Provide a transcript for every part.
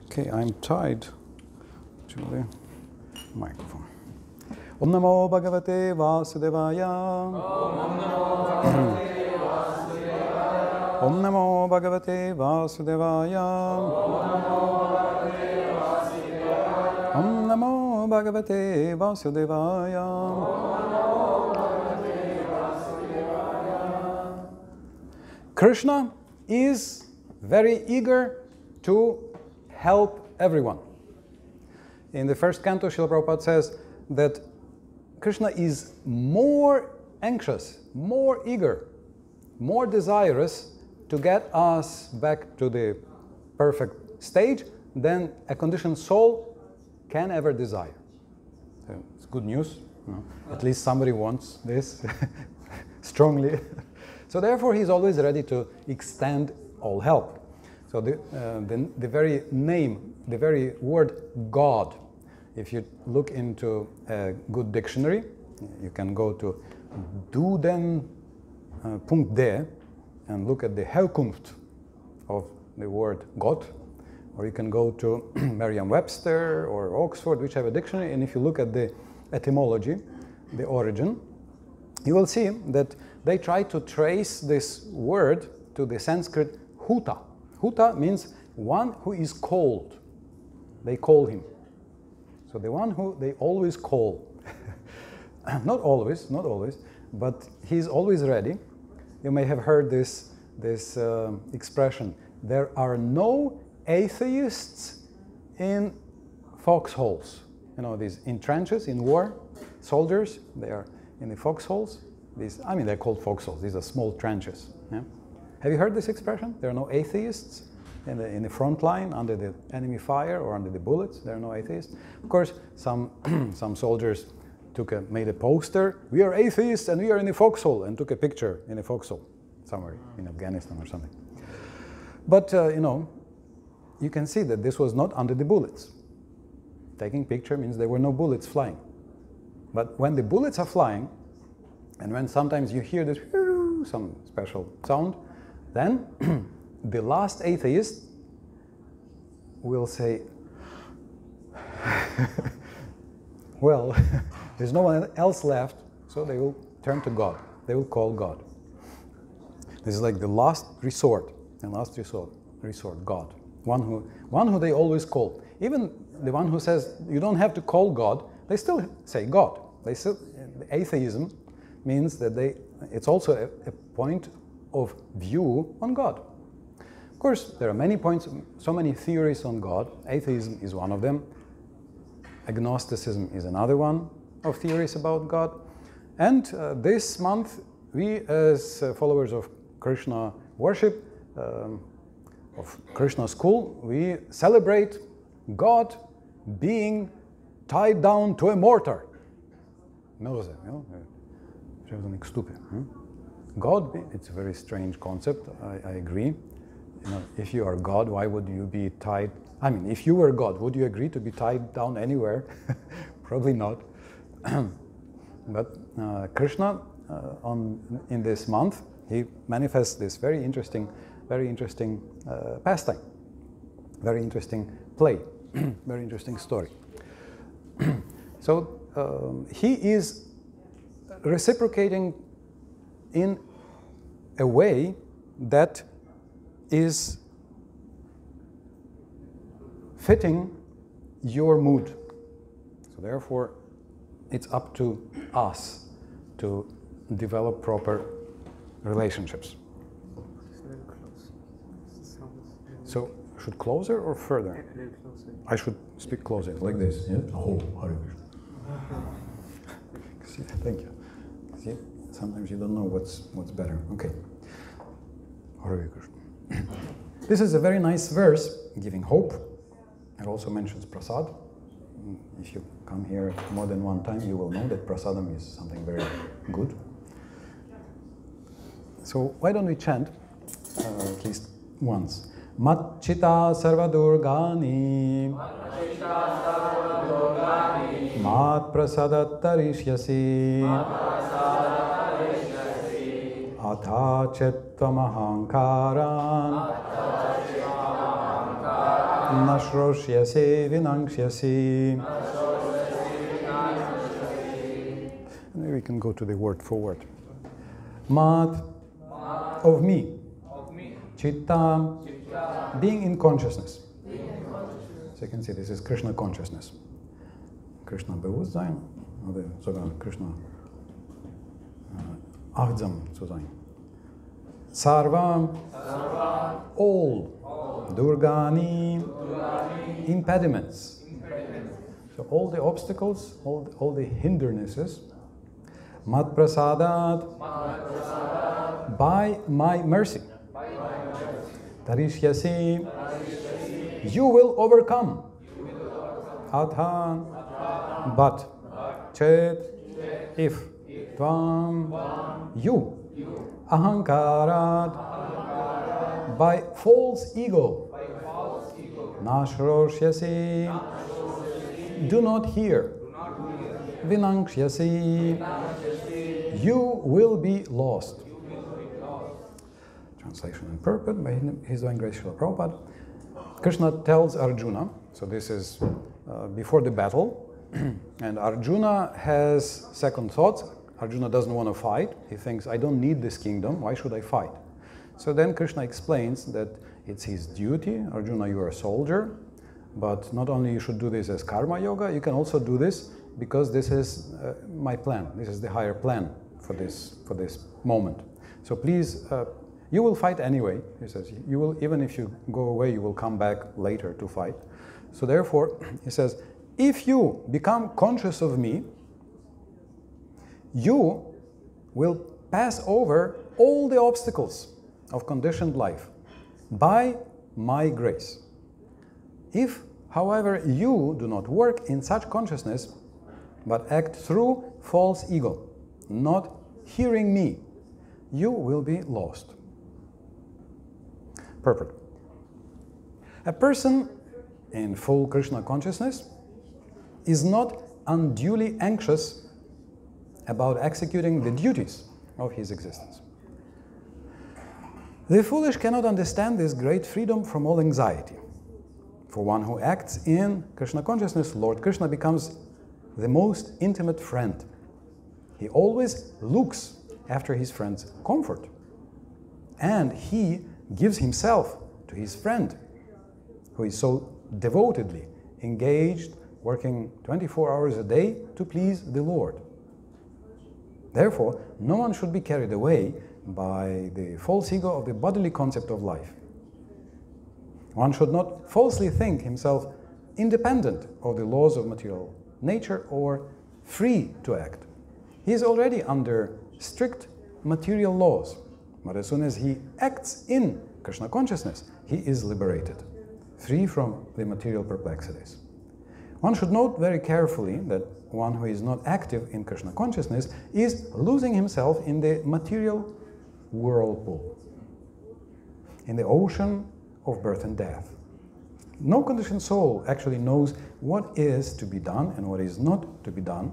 Okay, I'm tied to the microphone. Om Namo Bhagavate Vasudevaya. Om Namo Bhagavate Vasudevaya. Om Namo Bhagavate Vasudevaya. Krishna is very eager to help everyone. In the first canto, Srila Prabhupada says that Krishna is more anxious, more eager, more desirous to get us back to the perfect stage than a conditioned soul can ever desire. So it's good news. At least somebody wants this strongly. So therefore, he's always ready to extend all help. So the very name, the very word God, if you look into a good dictionary, you can go to duden.de and look at the Herkunft of the word God, or you can go to Merriam-Webster or Oxford, whichever dictionary, and if you look at the etymology, the origin, you will see that they try to trace this word to the Sanskrit huta. Huta means one who is called. They call him. So the one who they always call. Not always, but he's always ready. You may have heard this expression. There are no atheists in foxholes. You know, these in trenches, in war, soldiers, they are in the foxholes. They're called foxholes. These are small trenches. Yeah? Have you heard this expression? There are no atheists in the front line under the enemy fire or under the bullets. There are no atheists. Of course, some soldiers made a poster. We are atheists and we are in the foxhole, and took a picture in a foxhole somewhere in Afghanistan or something. But you can see that this was not under the bullets. Taking picture means there were no bullets flying. But when the bullets are flying, and when sometimes you hear this, some special sound, then the last atheist will say, well, there's no one else left, so they will turn to God. They will call God. This is like the last resort, God. One who they always call. Even the one who says you don't have to call God, they still say God. Atheism means that it's also a point of view on God. Of course, there are many points, so many theories on God. Atheism is one of them. Agnosticism is another one of theories about God. And this month, we as followers of Krishna worship, of Krishna school, we celebrate God being tied down to a mortar. God, it's a very strange concept, I agree. If you are God, why would you be tied? If you were God, would you agree to be tied down anywhere? Probably not. But Krishna, in this month, he manifests this very interesting pastime, very interesting play, very interesting story. So he is reciprocating in a way that is fitting your mood. So therefore, it's up to us to develop proper relationships. So, should closer or further? I should speak closer, like this. Yeah? Oh, Hare Krishna. Thank you. See, sometimes you don't know what's better. Okay. Hare Krishna. This is a very nice verse, giving hope. It also mentions prasad. If you come here more than one time, you will know that prasadam is something very good. So why don't we chant at least once? Matchita sarvadurgani mat prasadat tarishyasi atha chetvam ahankaran Nashroshyasi vinangshyasi. And we can go to the word for word. Mat, of me. Chitta, being in consciousness. So you can see this is Krishna consciousness. Krishna Bewusstsein, oder sogar Krishna achtsam zu sein. Sarva, all. Durgani, impediments. So all the obstacles, all the hindrances. Mat prasadat, by my mercy. Tarishyasi, you will overcome. Atha, but. Chet, if. Tvam, you. Ahankarat, by false ego. Nashroshyasi, do not hear. Vinangshyasi, you will be lost. Translation and purport by His Divine Grace Srila Prabhupada. Krishna tells Arjuna, so this is before the battle, and Arjuna has second thoughts. Arjuna doesn't want to fight. He thinks, I don't need this kingdom, why should I fight? So then Krishna explains that it's his duty. Arjuna, you are a soldier, but not only you should do this as karma yoga, you can also do this because this is my plan. This is the higher plan for this moment. So please, you will fight anyway. He says, you will, even if you go away, you will come back later to fight. So therefore, he says, if you become conscious of me, you will pass over all the obstacles of conditioned life by my grace. If, however, you do not work in such consciousness, but act through false ego, not hearing me, you will be lost. Purport. A person in full Krishna consciousness is not unduly anxious about executing the duties of his existence. The foolish cannot understand this great freedom from all anxiety. For one who acts in Krishna consciousness, Lord Krishna becomes the most intimate friend. He always looks after his friend's comfort. And he gives himself to his friend, who is so devotedly engaged, working 24 hours a day to please the Lord. Therefore, no one should be carried away by the false ego of the bodily concept of life. One should not falsely think himself independent of the laws of material nature or free to act. He is already under strict material laws, but as soon as he acts in Krishna consciousness, he is liberated, free from the material perplexities. One should note very carefully that one who is not active in Krishna consciousness is losing himself in the material whirlpool, in the ocean of birth and death. No conditioned soul actually knows what is to be done and what is not to be done,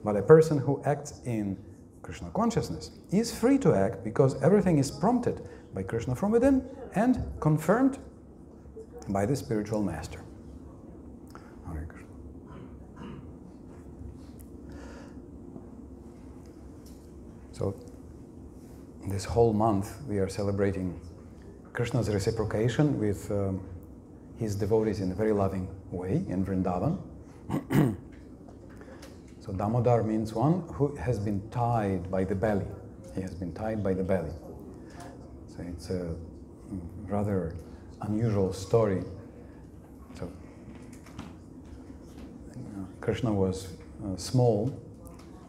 but a person who acts in Krishna consciousness is free to act because everything is prompted by Krishna from within and confirmed by the spiritual master. Hare Krishna. So, this whole month we are celebrating Krishna's reciprocation with his devotees in a very loving way in Vrindavan. So Damodar means one who has been tied by the belly. He has been tied by the belly. So it's a rather unusual story. So Krishna was small,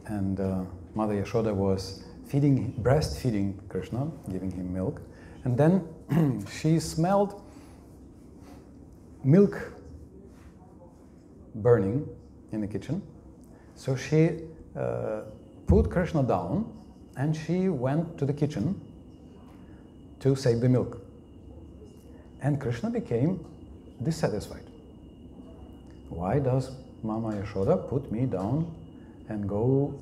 and Mother Yashoda was breastfeeding Krishna, giving him milk, and then she smelled milk burning in the kitchen. So she put Krishna down and she went to the kitchen to save the milk. And Krishna became dissatisfied. Why does Mama Yashoda put me down and go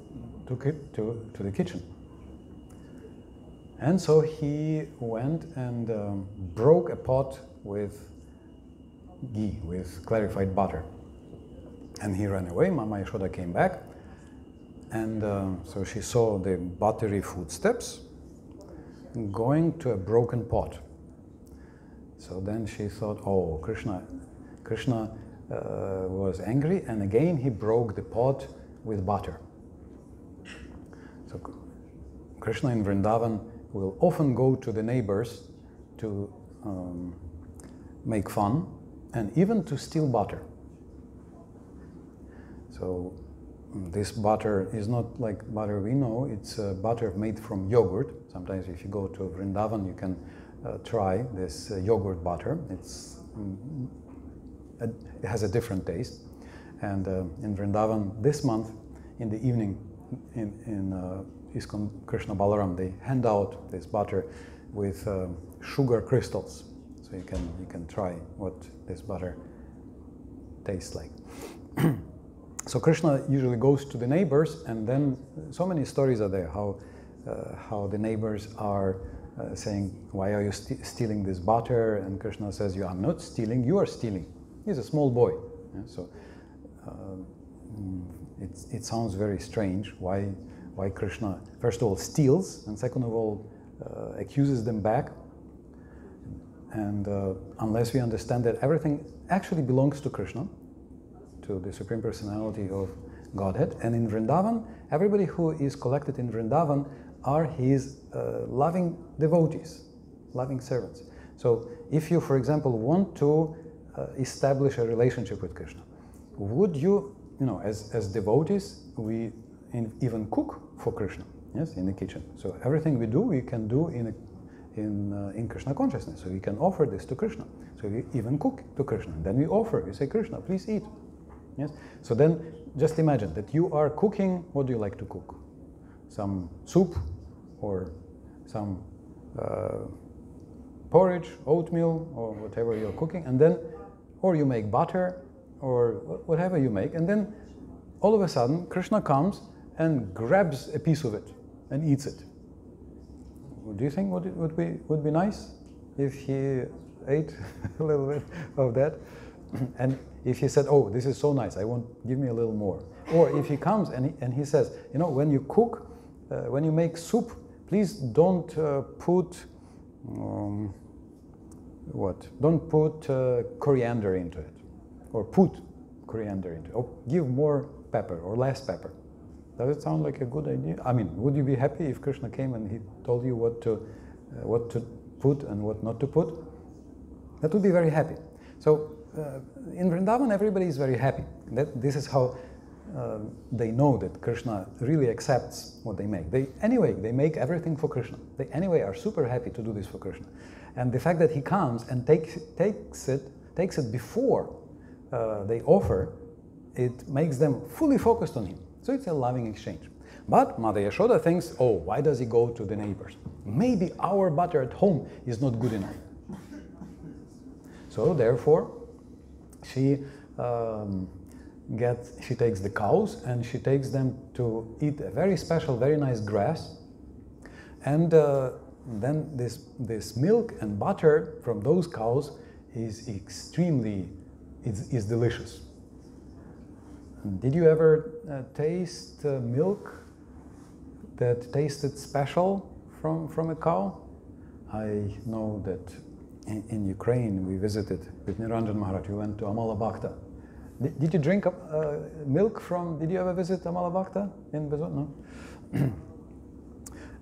to the kitchen? And so he went and broke a pot with ghee, with clarified butter. And he ran away. Mama Yashoda came back, and so she saw the buttery footsteps going to a broken pot. So then she thought, oh, Krishna was angry, and again he broke the pot with butter. So Krishna in Vrindavan will often go to the neighbors to make fun, and even to steal butter. So this butter is not like butter we know, it's butter made from yogurt. Sometimes if you go to Vrindavan, you can try this yogurt butter. It has a different taste. And in Vrindavan this month, in the evening, in ISKCON Krishna Balaram, they hand out this butter with sugar crystals. So you can try what this butter tastes like. So Krishna usually goes to the neighbors, and then so many stories are there how the neighbors are saying, why are you stealing this butter? And Krishna says, I'm not stealing, you are stealing. He's a small boy. Yeah? So it sounds very strange why Krishna first of all steals, and second of all accuses them back. And unless we understand that everything actually belongs to Krishna, to the Supreme Personality of Godhead, and in Vrindavan, everybody who is collected in Vrindavan are his loving devotees, loving servants. So if you, for example, want to establish a relationship with Krishna, would you, as devotees, we even cook for Krishna, yes, in the kitchen. So everything we do, we can do in Krishna consciousness. So we can offer this to Krishna. So we even cook to Krishna. Then we offer, we say, Krishna, please eat. Yes. So then just imagine that you are cooking. What do you like to cook? Some soup, or some porridge, oatmeal, or whatever you're cooking, and then, or you make butter, or whatever you make, and then all of a sudden Krishna comes and grabs a piece of it and eats it. Do you think would be nice if he ate a little bit of that? And if he said, oh, this is so nice, give me a little more. Or if he comes and he says, when you cook, when you make soup, please don't put, don't put coriander into it. Or put coriander into it. Or give more pepper or less pepper. Does it sound like a good idea? I mean, would you be happy if Krishna came and he told you what to put and what not to put? That would be very happy. So in Vrindavan, everybody is very happy. This is how they know that Krishna really accepts what they make. They make everything for Krishna. They anyway are super happy to do this for Krishna. And the fact that he comes and takes it before they offer, it makes them fully focused on him. So it's a loving exchange. But Mother Yashoda thinks, oh, why does he go to the neighbors? Maybe our butter at home is not good enough. So therefore, she takes the cows and she takes them to eat a very special, very nice grass. And then this milk and butter from those cows is delicious. Did you ever taste milk that tasted special from a cow? I know that in Ukraine we visited with Niranjan Maharaj. We went to Amala Bhakta. Did you drink milk from? Did you ever visit Amala Bhakta in Bezot? No.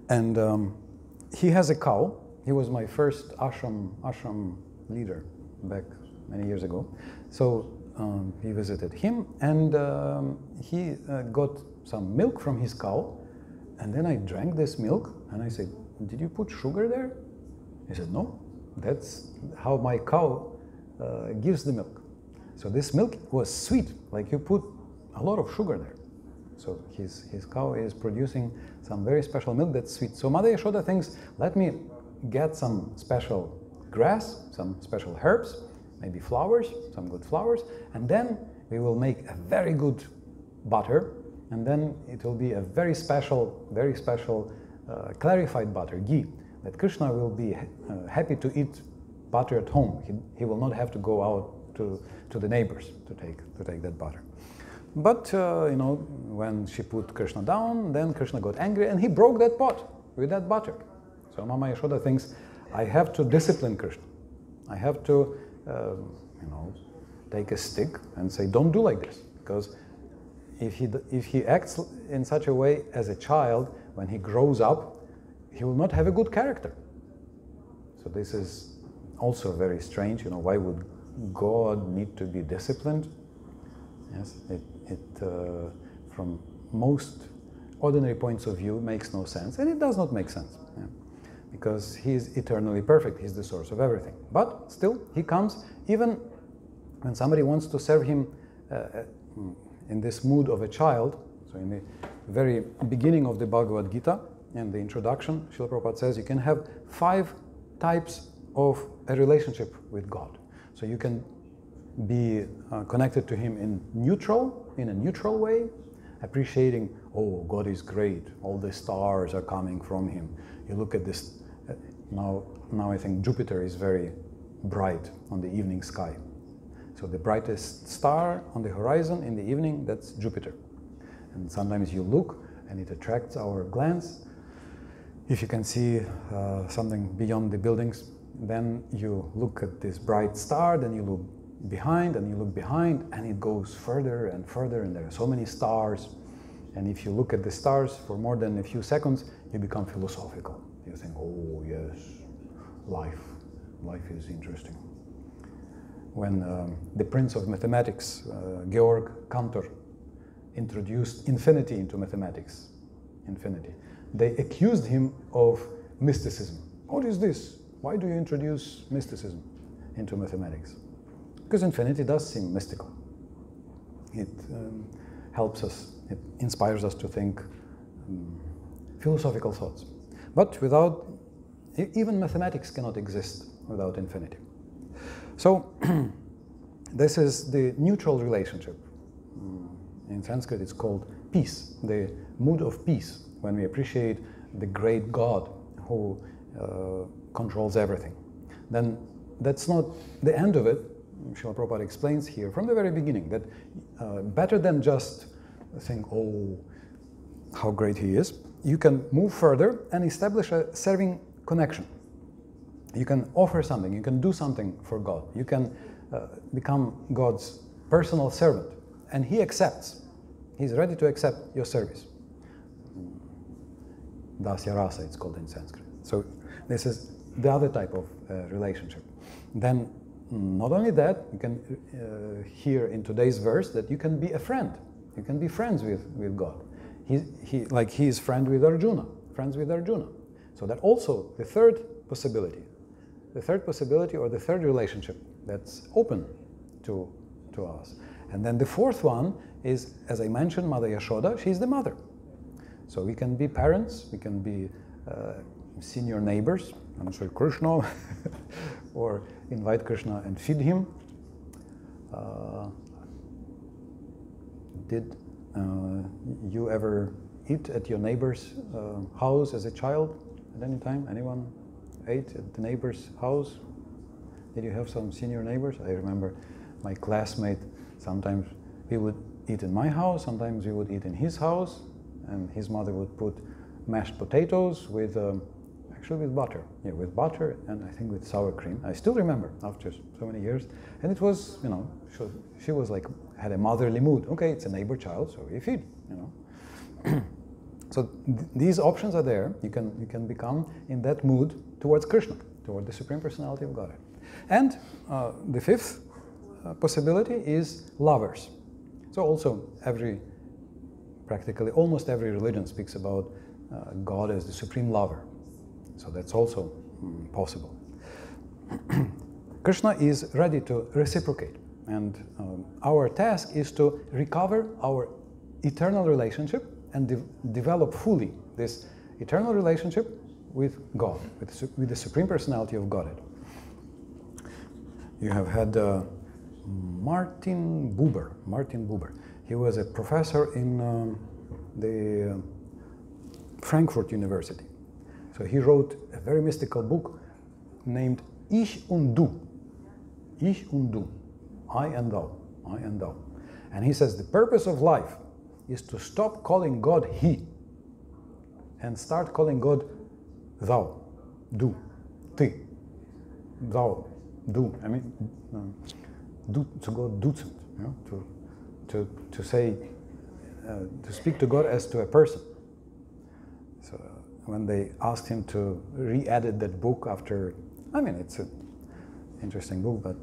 And he has a cow. He was my first ashram leader back many years ago. So he visited him, and he got some milk from his cow, and then I drank this milk, and I said, did you put sugar there? He said, no, that's how my cow gives the milk. So this milk was sweet, like you put a lot of sugar there. So his cow is producing some very special milk that's sweet. So Mother Yashoda thinks, let me get some special grass, some special herbs, maybe flowers, some good flowers, and then we will make a very good butter, and then it will be a very special clarified butter, ghee, that Krishna will be happy to eat butter at home. He will not have to go out to the neighbors to take that butter. But when she put Krishna down, then Krishna got angry and he broke that pot with that butter. So Mama Yashoda thinks, I have to discipline Krishna. I have to, take a stick and say, don't do like this. Because if he acts in such a way as a child, when he grows up, he will not have a good character. So this is also very strange. Why would God need to be disciplined? Yes, it from most ordinary points of view makes no sense, and it does not make sense, because he is eternally perfect. He's the source of everything. But still, he comes even when somebody wants to serve him in this mood of a child. So in the very beginning of the Bhagavad Gita, in the introduction, Srila Prabhupada says you can have 5 types of a relationship with God. So you can be connected to him in a neutral way, appreciating, oh, God is great, all the stars are coming from him. You look at this, now I think Jupiter is very bright on the evening sky. So the brightest star on the horizon in the evening, that's Jupiter. And sometimes you look and it attracts our glance. If you can see something beyond the buildings, then you look at this bright star, then you look behind and you look behind, and it goes further and further, and there are so many stars. And if you look at the stars for more than a few seconds, you become philosophical. You think, oh yes, life is interesting. When the prince of mathematics, Georg Cantor, introduced infinity into mathematics, they accused him of mysticism. What is this? Why do you introduce mysticism into mathematics? Because infinity does seem mystical. It helps us, it inspires us to think philosophical thoughts. But even mathematics cannot exist without infinity. So this is the neutral relationship. In Sanskrit it's called peace, the mood of peace, when we appreciate the great God who controls everything. Then that's not the end of it. Srila Prabhupada explains here from the very beginning that better than just think, oh, how great he is, you can move further and establish a serving connection. You can offer something, you can do something for God, you can become God's personal servant, and he accepts. He's ready to accept your service. Dasya rasa, it's called in Sanskrit. So this is the other type of relationship. Then not only that, you can hear in today's verse that you can be a friend. You can be friends with God. He is friends with Arjuna. So that also the third possibility or the third relationship that's open to us. And then the fourth one is, as I mentioned, Mother Yashoda, she's the mother. So we can be parents, we can be senior neighbors, and say Krishna, or invite Krishna and feed him. Did you ever eat at your neighbor's house as a child at any time? Anyone ate at the neighbor's house? Did you have some senior neighbors? I remember my classmate, sometimes we would eat in my house, sometimes we would eat in his house, and his mother would put mashed potatoes with actually with butter. Yeah, with butter and I think with sour cream. I still remember after so many years. And it was, she was like, had a motherly mood. Okay, it's a neighbor child, so we feed, So these options are there. You can become in that mood towards Krishna, toward the Supreme Personality of Godhead. And the fifth possibility is lovers. So also practically almost every religion speaks about God as the supreme lover. So that's also possible. Krishna is ready to reciprocate, and our task is to recover our eternal relationship and develop fully this eternal relationship with God, with the Supreme Personality of Godhead. You have had Martin Buber. He was a professor in the Frankfurt University. So he wrote a very mystical book named Ich und Du. Ich und Du. I and thou, I and thou. And he says the purpose of life is to stop calling God he and start calling God thou, du, ty, thou, du. I mean, du, to God dutzend, you know, to say, to speak to God as to a person. So when they asked him to re-edit that book after, I mean, it's an interesting book, but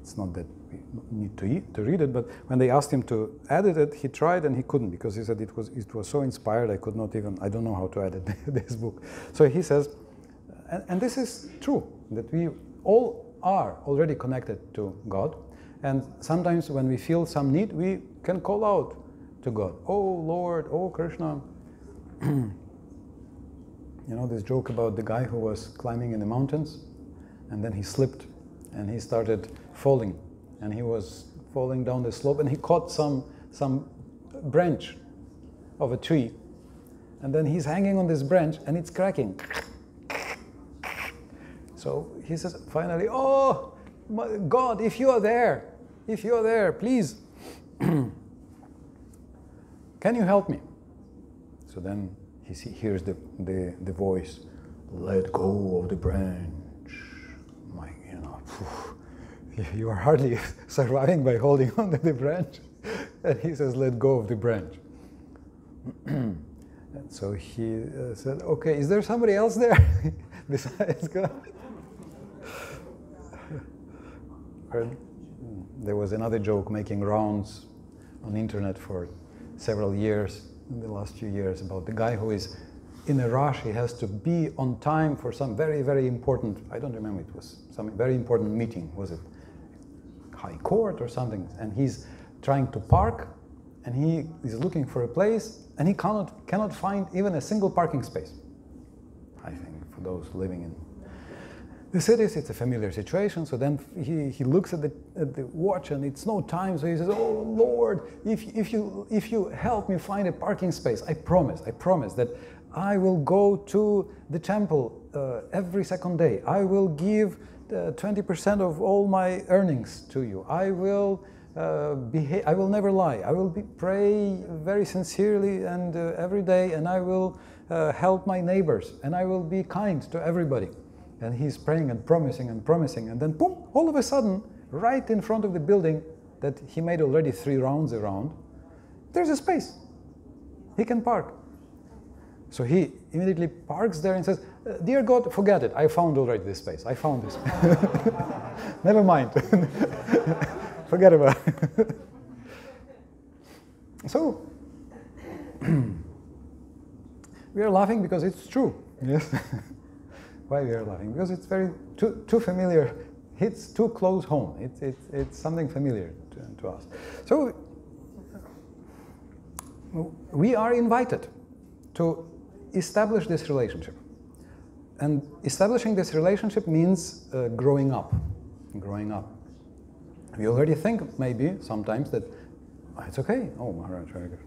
it's not that we need to read it. But when they asked him to edit it, he tried and he couldn't, because he said it was so inspired. I could not even, I don't know how to edit this book. So he says, and this is true, that we all are already connected to God. And sometimes when we feel some need, we can call out to God. Oh Lord, oh Krishna. You know this joke about the guy who was climbing in the mountains and then he slipped and he started falling, and he was falling down the slope and he caught some branch of a tree, and then he's hanging on this branch and it's cracking. So he says finally, oh my God, if you are there, please, can you help me? So then he hears the voice, let go of the branch. You are hardly surviving by holding on to the branch. And he says, let go of the branch. And so he said, okay, is there somebody else there besides God? There was another joke making rounds on the internet for several years, in the last few years, about the guy who is in a rush. He has to be on time for some very, very important, I don't remember, it was some very important meeting. Was it High Court or something? And he's trying to park and he is looking for a place and he cannot find even a single parking space. I think for those living in the cities, it's a familiar situation. So then he looks at the watch and it's no time. So he says, oh Lord, if you help me find a parking space, I promise that I will go to the temple every second day. I will give 20% of all my earnings to you. I will I will never lie. I will pray very sincerely and every day, and I will help my neighbors, and I will be kind to everybody. And he's praying and promising, and then boom, all of a sudden, right in front of the building that he made already 3 rounds around, there's a space. He can park. So he immediately parks there and says, dear God, forget it. I found already this space. I found this. Never mind. Forget about it. So, we are laughing because it's true. Yes. Why we are laughing? Because it's very too familiar. It's too close home. It's something familiar to us. So, we are invited to establish this relationship. And establishing this relationship means growing up. Growing up. We already think, maybe, sometimes, that it's okay. Oh, Maharaj, very good.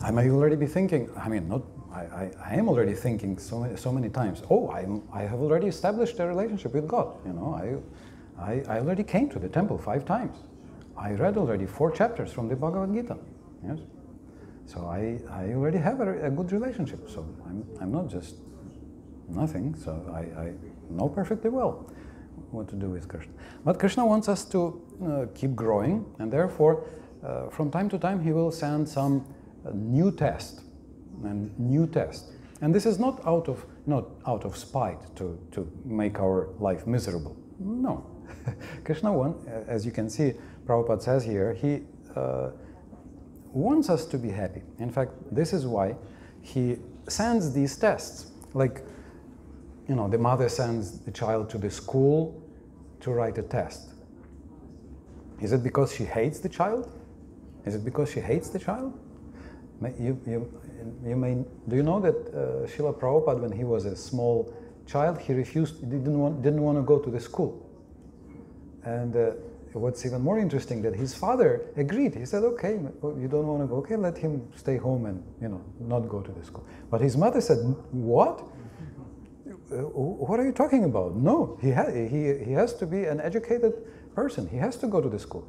I may already be thinking, I mean, not. I am already thinking so many times. Oh, I have already established a relationship with God. You know, I already came to the temple 5 times. I read already 4 chapters from the Bhagavad Gita. Yes, so I already have a good relationship. So I'm not just nothing. So I know perfectly well what to do with Krishna. But Krishna wants us to keep growing, and therefore, from time to time, he will send some new test. And this is not out of spite to make our life miserable. No. Krishna as you can see, Prabhupada says here, he wants us to be happy. In fact, this is why he sends these tests. Like, you know, the mother sends the child to the school to write a test. Is it because she hates the child? Is it because she hates the child? Do you know that Srila Prabhupada, when he was a small child, he didn't want to go to the school. And what's even more interesting, that his father agreed. He said, okay, you don't want to go, okay, let him stay home and, not go to the school. But his mother said, what? What are you talking about? No, he has to be an educated person. He has to go to the school.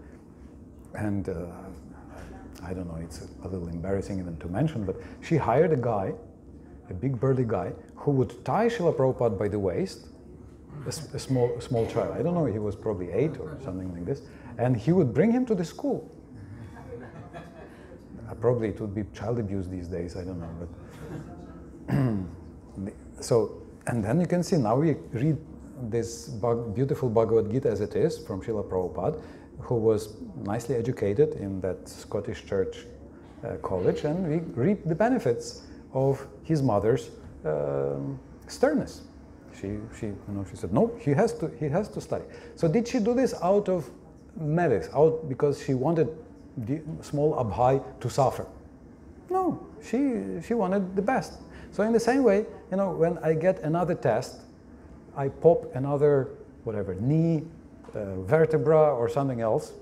And I don't know, it's a little embarrassing even to mention, but she hired a guy, a big burly guy, who would tie Srila Prabhupada by the waist, a small child. I don't know, he was probably 8 or something like this. And he would bring him to the school. Probably it would be child abuse these days, I don't know. But so, and then you can see, now we read this beautiful Bhagavad Gita as it is from Srila Prabhupada, who was nicely educated in that Scottish church college, and we reap the benefits of his mother's sternness. She said, no, he has to study. So did she do this out of malice, out because she wanted the small Abhai to suffer? No, she wanted the best. So in the same way, when I get another test, I pop another, whatever, knee, vertebra or something else,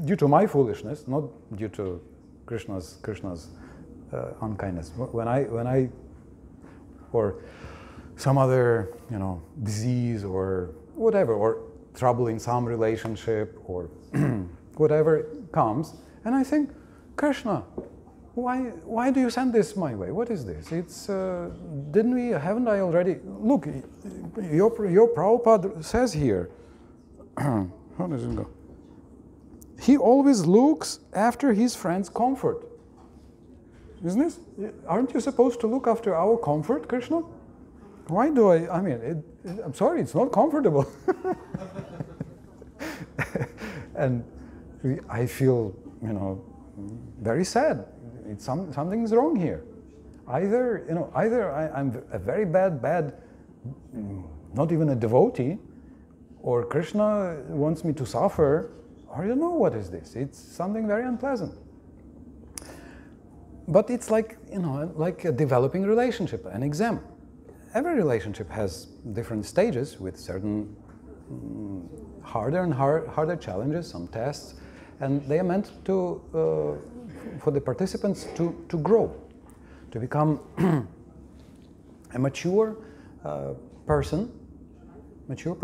due to my foolishness, not due to Krishna's unkindness. When I, or some other, disease or whatever, or trouble in some relationship or whatever comes, and I think, Krishna, why do you send this my way? What is this? It's haven't I already? Look, your Prabhupada says here. How does it go? He always looks after his friend's comfort. Isn't this? Aren't you supposed to look after our comfort, Krishna? Why do I mean, I'm sorry, it's not comfortable. And I feel, very sad. Something's wrong here. Either I'm a very bad, not even a devotee, or Krishna wants me to suffer, or I don't know what is this. It's something very unpleasant. But it's like, like a developing relationship, an exam. Every relationship has different stages with certain harder and harder challenges, some tests, and they are meant to, for the participants to grow, to become a mature person. Mature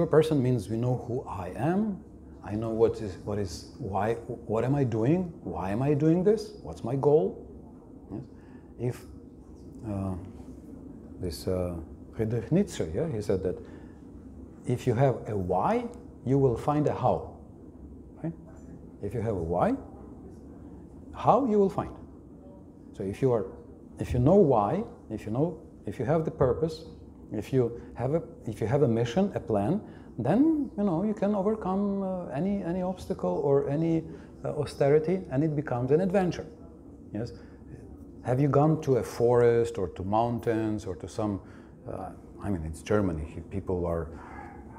person means we know who I am. I know what am I doing? Why am I doing this? What's my goal? Yes. If this Friedrich Nietzsche, he said that if you have a why, you will find a how. Right? If you have a why, how you will find. So if you know why, if you have the purpose, if you have a mission, a plan, then you can overcome any obstacle or any austerity, and it becomes an adventure. Yes. Have you gone to a forest or to mountains or to some? It's Germany. People are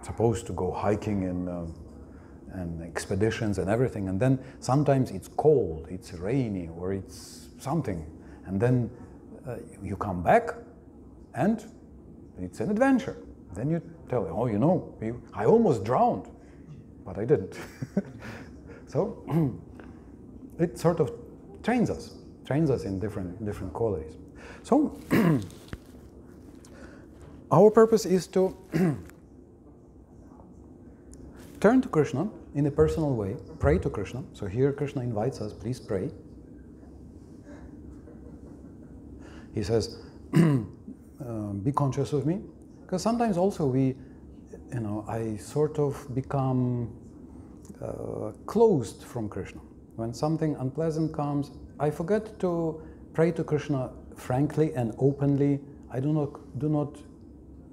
supposed to go hiking and expeditions and everything, and then sometimes it's cold, it's rainy, or it's something, and then you come back, and it's an adventure. Then you tell, I almost drowned, but I didn't. So it sort of trains us in different qualities. So our purpose is to turn to Krishna in a personal way, pray to Krishna. So here Krishna invites us, please pray. He says, be conscious of me. Because sometimes also I sort of become closed from Krishna. When something unpleasant comes, I forget to pray to Krishna frankly and openly. I do not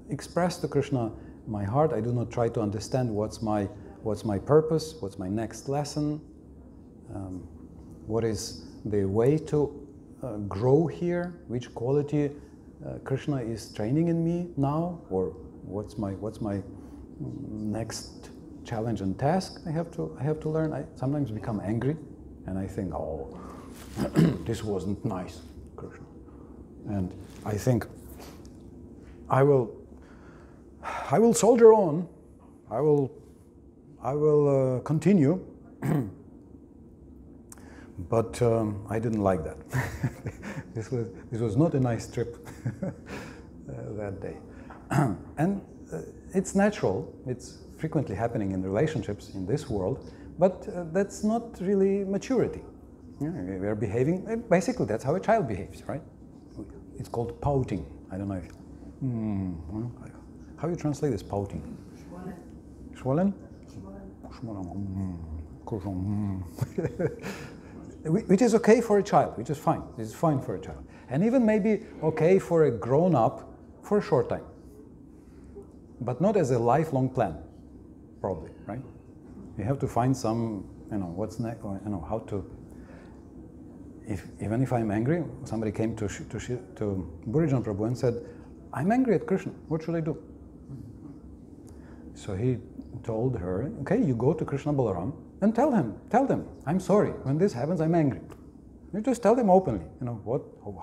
express to Krishna my heart. I do not try to understand what's my purpose, what's my next lesson, what is the way to grow here, which quality Krishna is training in me now, or what's my next challenge and task I have to learn. I sometimes become angry, and I think, oh, this wasn't nice, Krishna, and I think I will soldier on. I I will continue, but I didn't like that. This was not a nice trip that day. And it's natural, it's frequently happening in relationships in this world, but that's not really maturity. We are behaving, basically that's how a child behaves, right? It's called pouting. I don't know if, how you translate this, pouting? Schwollen? Which is okay for a child, which is fine. It's fine for a child. And even maybe okay for a grown-up for a short time. But not as a lifelong plan, probably, right? You have to find some, what's next, how to, even if I'm angry, somebody came to Burijan Prabhu and said, I'm angry at Krishna, what should I do? So he told her, okay, you go to Krishna Balaram and tell them, I'm sorry, when this happens, I'm angry. You just tell them openly,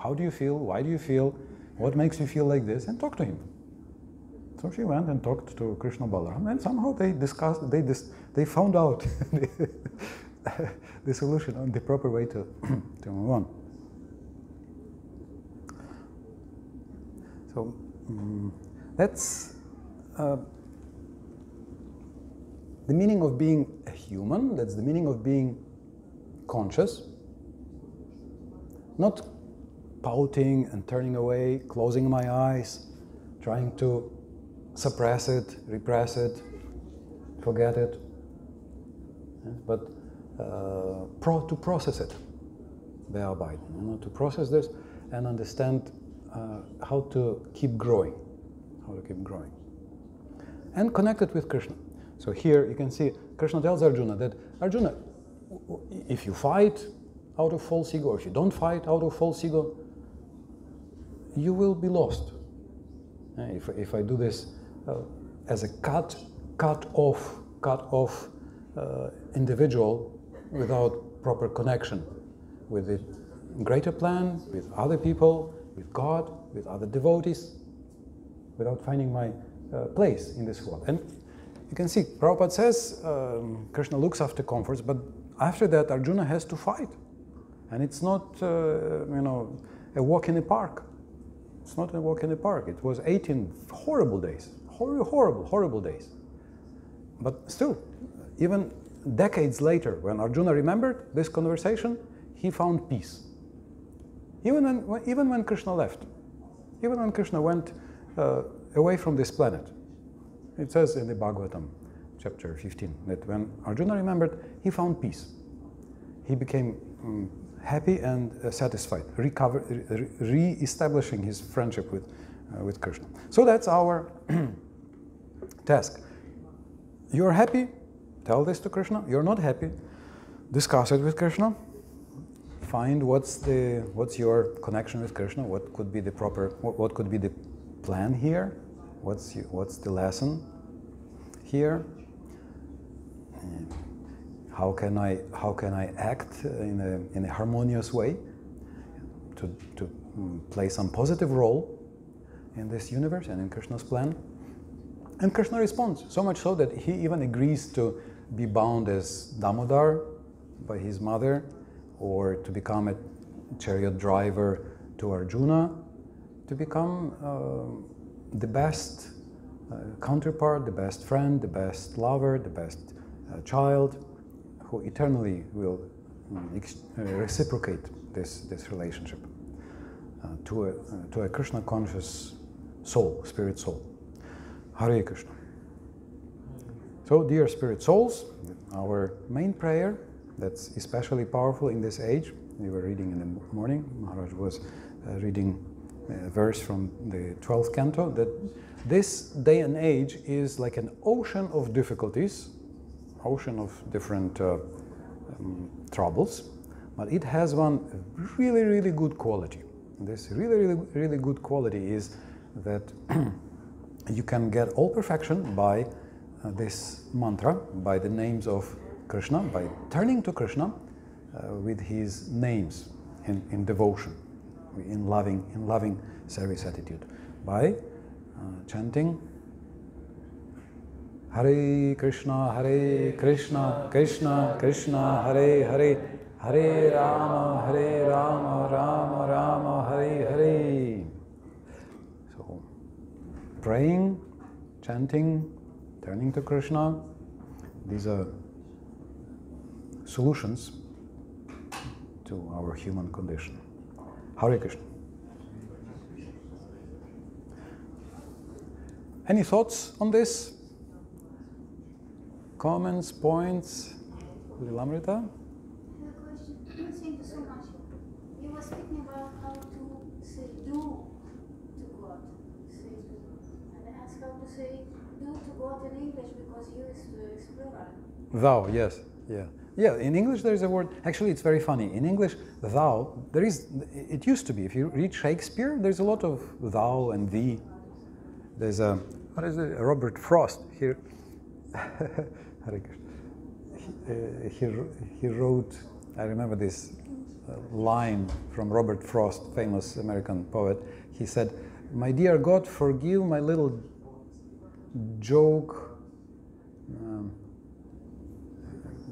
how do you feel, why do you feel, what makes you feel like this, and talk to him. So she went and talked to Krishna Balaram, and somehow they found out the solution and the proper way to move on. So that's the meaning of being a human, that's the meaning of being conscious, not pouting and turning away, closing my eyes, trying to suppress it, repress it, forget it, but to process it, bearbeiten, to process this and understand how to keep growing, and connect it with Krishna. So here you can see Krishna tells Arjuna that, Arjuna, if you fight out of false ego, or if you don't fight out of false ego, you will be lost. If I do this as a cut off individual without proper connection with the greater plan, with other people, with God, with other devotees, without finding my place in this world. And you can see, Prabhupada says Krishna looks after comforts, but after that Arjuna has to fight. And it's not, a walk in the park. It's not a walk in the park. It was 18 horrible days, horrible days. But still, even decades later, when Arjuna remembered this conversation, he found peace. Even when Krishna left, even when Krishna went away from this planet. It says in the Bhagavatam, chapter 15, that when Arjuna remembered, he found peace. He became happy and satisfied, re-establishing his friendship with Krishna. So that's our task. You're happy, tell this to Krishna. You're not happy, discuss it with Krishna. Find what's your connection with Krishna. What could be the plan here? What's the lesson here? How can I act in a harmonious way to play some positive role in this universe and in Krishna's plan? And Krishna responds, so much so that he even agrees to be bound as Damodar by his mother, or to become a chariot driver to Arjuna, to become the best counterpart, the best friend, the best lover, the best child, who eternally will reciprocate this relationship to a Krishna conscious soul, spirit soul. Hare Krishna. So, dear spirit souls, our main prayer that's especially powerful in this age, we were reading in the morning, Maharaj was reading a verse from the 12th canto, that this day and age is like an ocean of difficulties, ocean of different troubles, but it has one really good quality. This really good quality is that you can get all perfection by this mantra, by the names of Krishna, by turning to Krishna with his names in devotion, in loving service attitude, by chanting Hare Krishna, Krishna Krishna, Hare Hare, Hare Rama, Rama Rama, Hare Hare. So, praying, chanting, turning to Krishna, these are solutions to our human condition. Hare Krishna. Any thoughts on this? Comments, points? Lilamrita? I have a question. Thank you so much. You were speaking about how to say do to God. And I asked how to say do to God in English because you is plural. Thou, yes, yeah. Yeah, in English there is a word, actually it's very funny. In English, thou, it used to be, if you read Shakespeare, there's a lot of thou and thee. There's a, what is it, Robert Frost here. He wrote, I remember this line from Robert Frost, famous American poet. He said, "My dear God, forgive my little joke."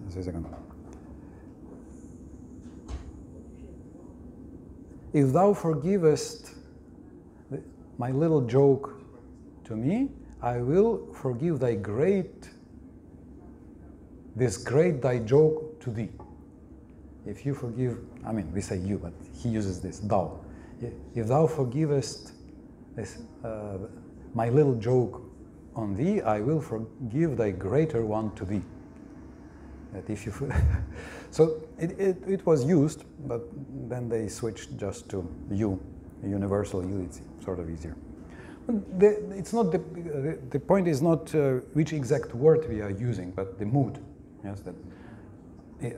Just a second. If thou forgivest my little joke to me, I will forgive this great thy joke to thee. If you forgive, I mean, we say you, but he uses this, thou. If thou forgivest this, my little joke on thee, I will forgive thy greater one to thee. That if you, so it was used, but then they switched just to you, universal you. It's sort of easier. It's not the point is not which exact word we are using, but the mood. Yes, that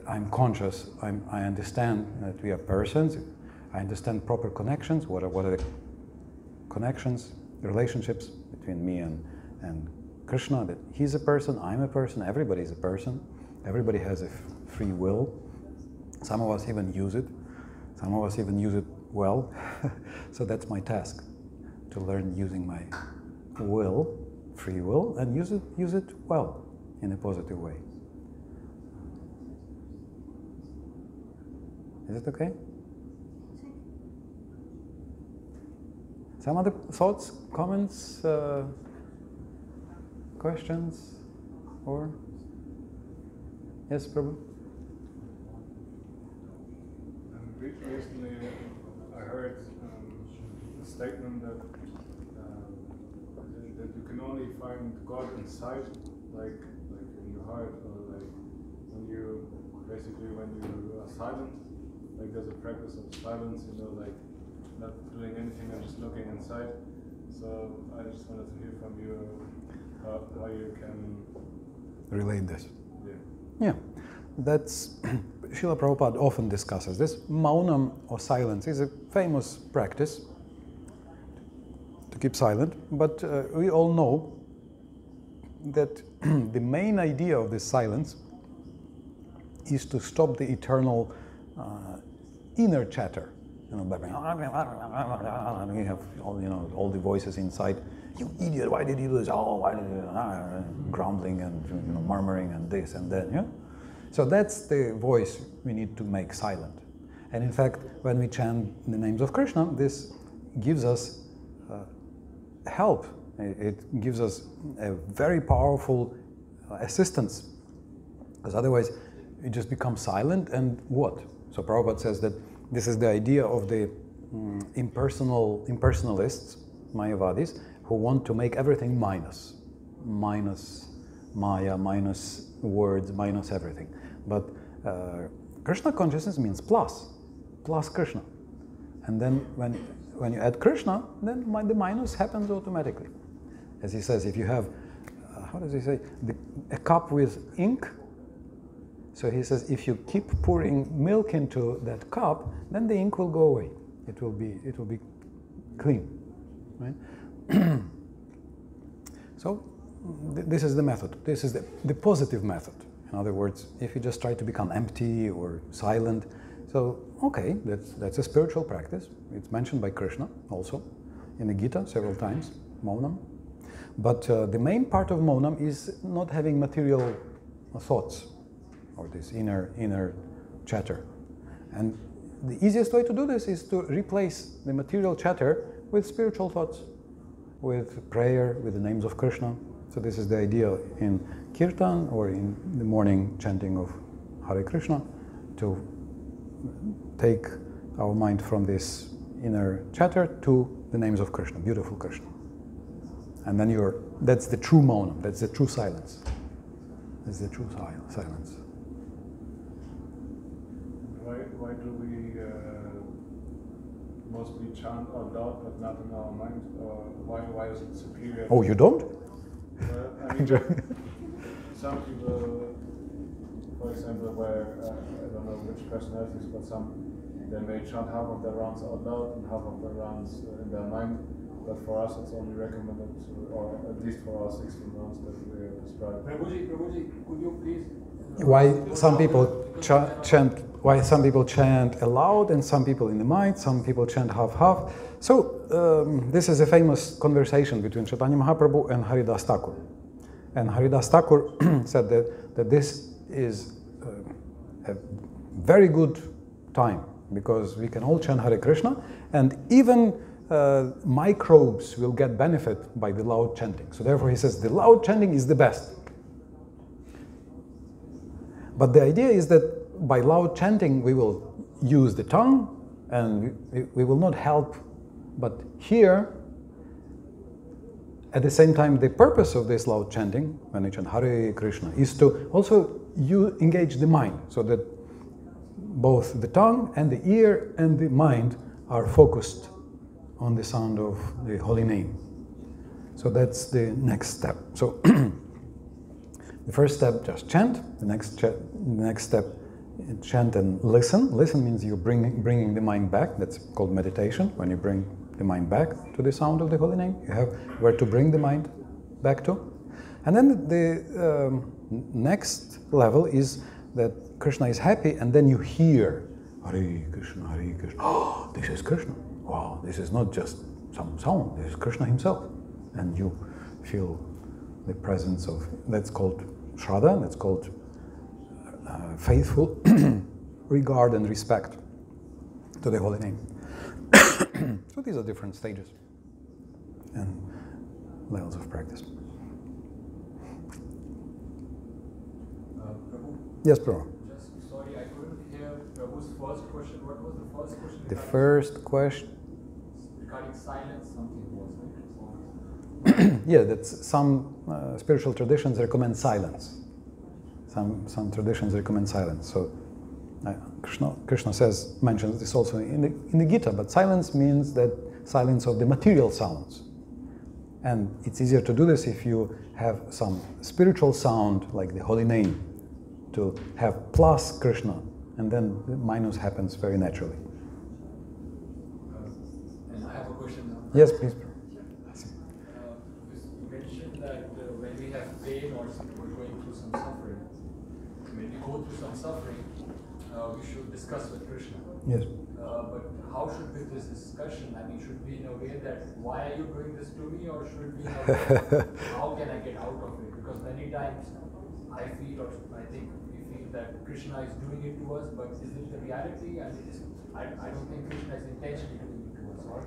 I'm conscious. I understand that we are persons. I understand proper connections. What are the connections, the relationships between me and Krishna? That he's a person, I'm a person, everybody is a person. Everybody has a free will. Some of us even use it. Some of us even use it well. So that's my task, to learn using my will, free will, and use it well, in a positive way. Is it okay? Some other thoughts, comments, questions, or? Yes, Prabhu? Recently, I heard a statement that you can only find God inside, like in your heart, or like when you are silent. Like there's a practice of silence, like not doing anything and just looking inside. So I just wanted to hear from you how you can relate this. Yeah. Yeah, that's Srila Prabhupada often discusses this. Maunam, or silence, is a famous practice to keep silent, but we all know that the main idea of this silence is to stop the eternal inner chatter. We have all the voices inside. You idiot! Why did you do this? Oh, why did you? Grumbling and murmuring and this and that. Yeah. So that's the voice we need to make silent. And in fact, when we chant the names of Krishna, this gives us help. It gives us a very powerful assistance, because otherwise we just become silent and what? So Prabhupada says that this is the idea of the impersonalists, Mayavadis, who want to make everything minus Maya, minus words, minus everything. But Krishna consciousness means plus Krishna. And then when you add Krishna, then the minus happens automatically. As he says, if you have, how does he say, a cup with ink, so he says, if you keep pouring milk into that cup, then the ink will go away. It will be clean, right? So this is the method. This is the positive method. In other words, if you just try to become empty or silent, so okay, that's a spiritual practice. It's mentioned by Krishna also in the Gita several times, Maunam. But the main part of monam is not having material thoughts, or this inner chatter. And the easiest way to do this is to replace the material chatter with spiritual thoughts, with prayer, with the names of Krishna. So this is the idea in Kirtan or in the morning chanting of Hare Krishna, to take our mind from this inner chatter to the names of Krishna, beautiful Krishna. And then that's the true monam, that's the true silence. That's the true silence. Why do we mostly chant out loud but not in our mind? Or why is it superior? Oh, you don't? I mean, some people, for example, where I don't know which personalities, but they may chant half of their rounds out loud and half of their rounds in their mind. But for us, it's only recommended, or at least for our 16 rounds that we have described. Prabhuji, could you please? Why some people chant aloud and some people in the mind, some people chant half-half. So this is a famous conversation between Chaitanya Mahaprabhu and Haridas Thakur. And Haridas Thakur said that this is a very good time, because we can all chant Hare Krishna, and even microbes will get benefit by the loud chanting. So therefore he says the loud chanting is the best. But the idea is that by loud chanting we will use the tongue and we will not help. But here, at the same time, the purpose of this loud chanting, when we chant Hare Krishna, is to also engage the mind, so that both the tongue and the ear and the mind are focused on the sound of the holy name. So that's the next step. So the first step, just chant. The next step, chant and listen. Listen means you're bringing the mind back. That's called meditation. When you bring the mind back to the sound of the holy name, you have where to bring the mind back to. And then the next level is that Krishna is happy, and then you hear Hare Krishna, Hare Krishna. Oh, this is Krishna. Wow, this is not just some sound. This is Krishna himself. And you feel the presence of, that's called Shraddha, that's called faithful regard and respect to the holy name. So these are different stages and levels of practice. Prabhu? Yes, Prabhu. Just sorry, I couldn't hear Prabhu's first question. What was the first question? The first question. Regarding silence, something was like. Yeah, that's some spiritual traditions recommend silence. Some traditions recommend silence. So Krishna mentions this also in the Gita, but silence means that silence of the material sounds. And it's easier to do this if you have some spiritual sound, like the holy name, to have plus Krishna, and then the minus happens very naturally. And I have a question now. Yes, please. You mentioned that when we have pain or we're going through some suffering, when we go through some suffering, we should discuss with Krishna. Yes. But how should be this discussion? I mean, should be in a way that why are you doing this to me, or should be in a way how can I get out of it? Because many times I feel, or I think we feel that Krishna is doing it to us, but is it the reality? And I don't think Krishna is intentionally doing it to us,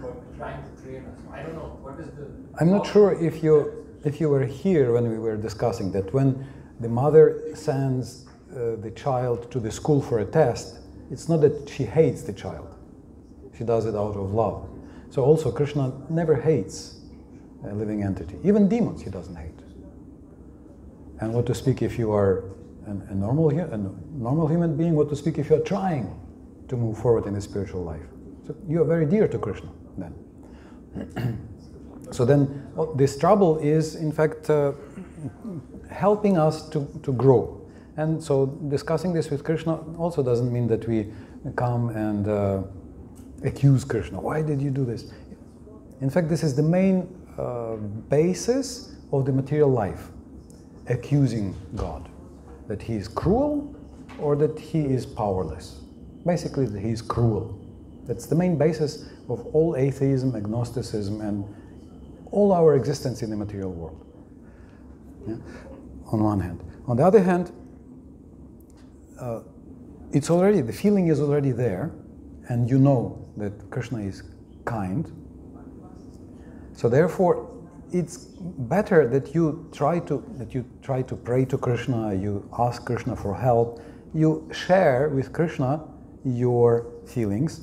but trying to train us. I don't know what is the. I'm not sure if you were here when we were discussing that when the mother sends the child to the school for a test, it's not that she hates the child. She does it out of love. So also Krishna never hates a living entity. Even demons he doesn't hate. And what to speak if you are a normal human being, what to speak if you are trying to move forward in the spiritual life. So you are very dear to Krishna then. So then this trouble is in fact helping us to grow. And so discussing this with Krishna also doesn't mean that we come and accuse Krishna. Why did you do this? In fact, this is the main basis of the material life. Accusing God. That he is cruel or that he is powerless. Basically, that he is cruel. That's the main basis of all atheism, agnosticism, and all our existence in the material world. Yeah? On one hand. On the other hand, it's already, the feeling is already there, and you know that Krishna is kind. So therefore, it's better that you try to pray to Krishna, you ask Krishna for help, you share with Krishna your feelings.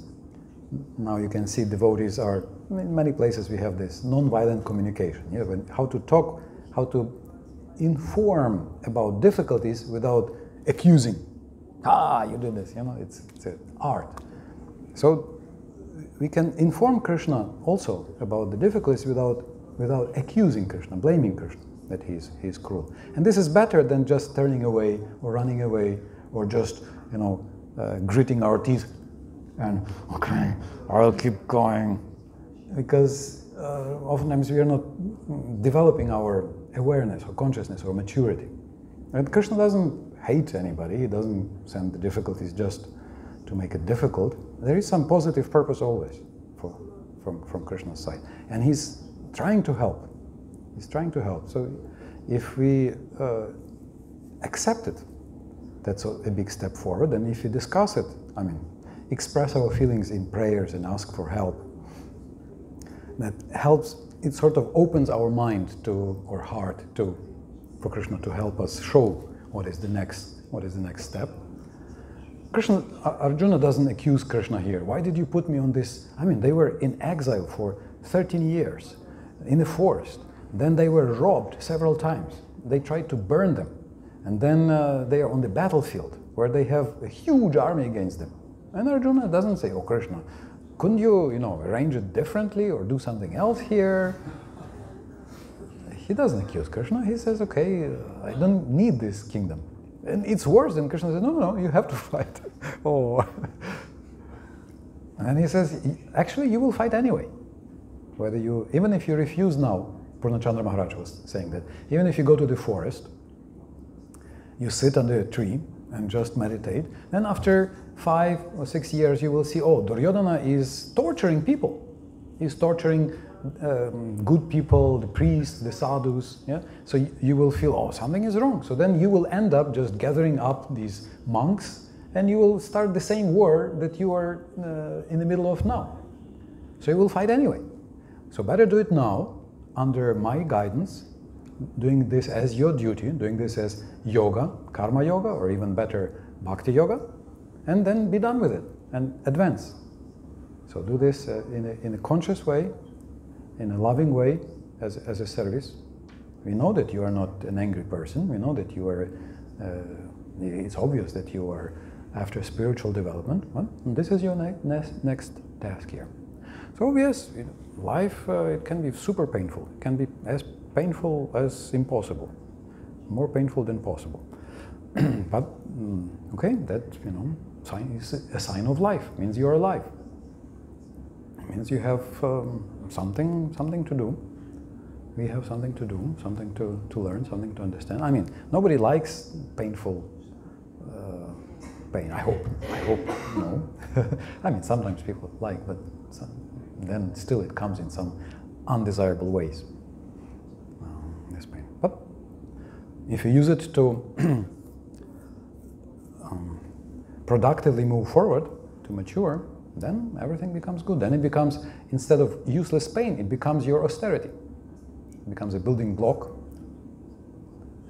Now you can see devotees are, in many places we have this non-violent communication. You know, how to talk, how to inform about difficulties without accusing. You do this, you know, it's an art. So we can inform Krishna also about the difficulties without accusing Krishna, blaming Krishna that he's cruel. And this is better than just turning away or running away or just, you know, gritting our teeth and, okay, I'll keep going. Because oftentimes we are not developing our awareness or consciousness or maturity. And Krishna doesn't hate anybody, he doesn't send the difficulties just to make it difficult. There is some positive purpose always from Krishna's side. And he's trying to help. He's trying to help. So if we accept it, that's a big step forward. And if we discuss it, I mean, express our feelings in prayers and ask for help, that helps, it sort of opens our mind to, or heart to, for Krishna to help us show what is the next step. Krishna, Arjuna doesn't accuse Krishna here. Why did you put me on this? I mean, they were in exile for 13 years in the forest. Then they were robbed several times. They tried to burn them. And then they are on the battlefield where they have a huge army against them. And Arjuna doesn't say, oh Krishna, couldn't you, arrange it differently or do something else here? He doesn't accuse Krishna. He says, okay, I don't need this kingdom. And it's worse than Krishna says, no, you have to fight. Oh. And he says, actually, you will fight anyway. Even if you refuse now, Purnachandra Maharaj was saying that, even if you go to the forest, you sit under a tree and just meditate, then after 5 or 6 years you will see, oh, Duryodhana is torturing people. He's torturing good people, the priests, the sadhus. Yeah? So you will feel, oh, something is wrong. So then you will end up just gathering up these monks and you will start the same war that you are in the middle of now. So you will fight anyway. So better do it now, under my guidance, doing this as your duty, doing this as yoga, karma yoga, or even better, bhakti yoga, and then be done with it and advance. So do this in a conscious way, in a loving way, as a service. We know that you are not an angry person. We know that you are, it's obvious that you are after spiritual development. Well, this is your next task here. So yes, life, it can be super painful. It can be as painful as impossible, more painful than possible. But okay, that is a sign of life. It means you're alive. It means you have something to do. We have something to do, something to learn, something to understand. I mean, nobody likes painful pain. I hope no. I mean, sometimes people like, but then still it comes in some undesirable ways. This pain. But if you use it to productively move forward, to mature, then everything becomes good. Then it becomes, instead of useless pain, it becomes your austerity. It becomes a building block.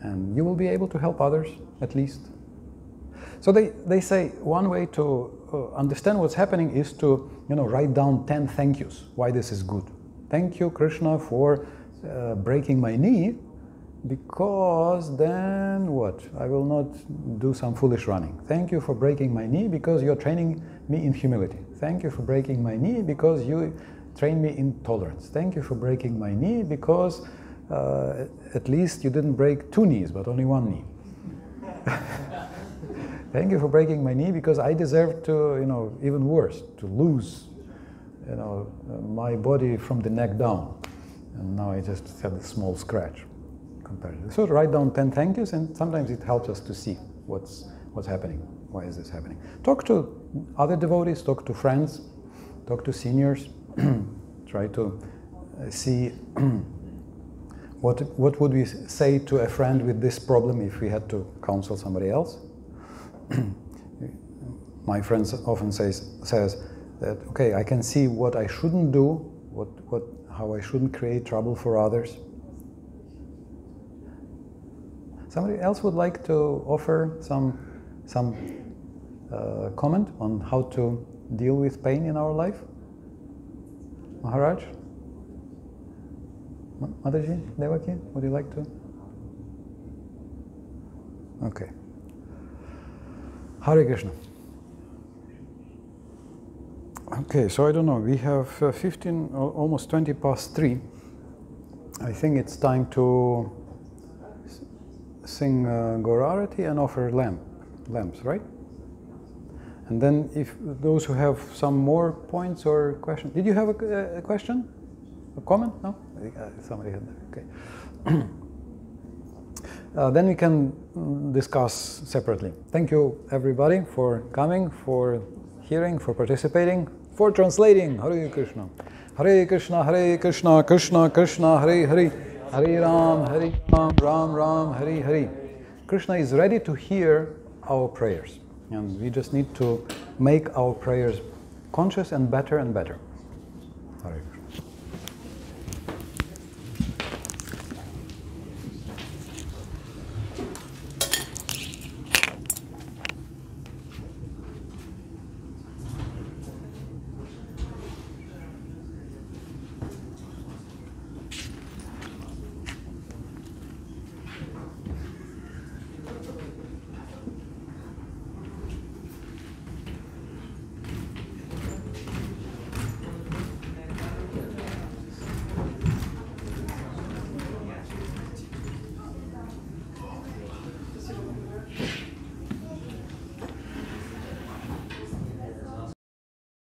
And you will be able to help others, at least. So they say one way to understand what's happening is to write down 10 thank yous, why this is good. Thank you, Krishna, for breaking my knee, because then what? I will not do some foolish running. Thank you for breaking my knee because you're training me in humility. Thank you for breaking my knee because you train me in tolerance. Thank you for breaking my knee because at least you didn't break 2 knees, but only 1 knee. Thank you for breaking my knee because I deserve to, even worse, to lose, my body from the neck down. And now I just have a small scratch. So write down 10 thank yous, and sometimes it helps us to see what's happening. Why is this happening? Talk to other devotees, talk to friends, talk to seniors. Try to see what would we say to a friend with this problem if we had to counsel somebody else. My friend often says that, okay, I can see what I shouldn't do, how I shouldn't create trouble for others. Somebody else would like to offer some comment on how to deal with pain in our life? Maharaj? Mataji? Devaki? Would you like to? Okay. Hare Krishna. Okay, so I don't know, we have 15, almost 20 past 3. I think it's time to sing Gaurarati and offer lamps, right? And then if those who have some more points or questions. Did you have a question? A comment? No? Somebody had that, okay. Then we can discuss separately. Thank you everybody for coming, for hearing, for participating, for translating. Hare Krishna. Hare Krishna, Hare Krishna, Krishna Krishna, Hare Hare. Hare Ram, Ram Ram, Hare Hare. Krishna is ready to hear our prayers. And we just need to make our prayers conscious and better and better. Hare Krishna.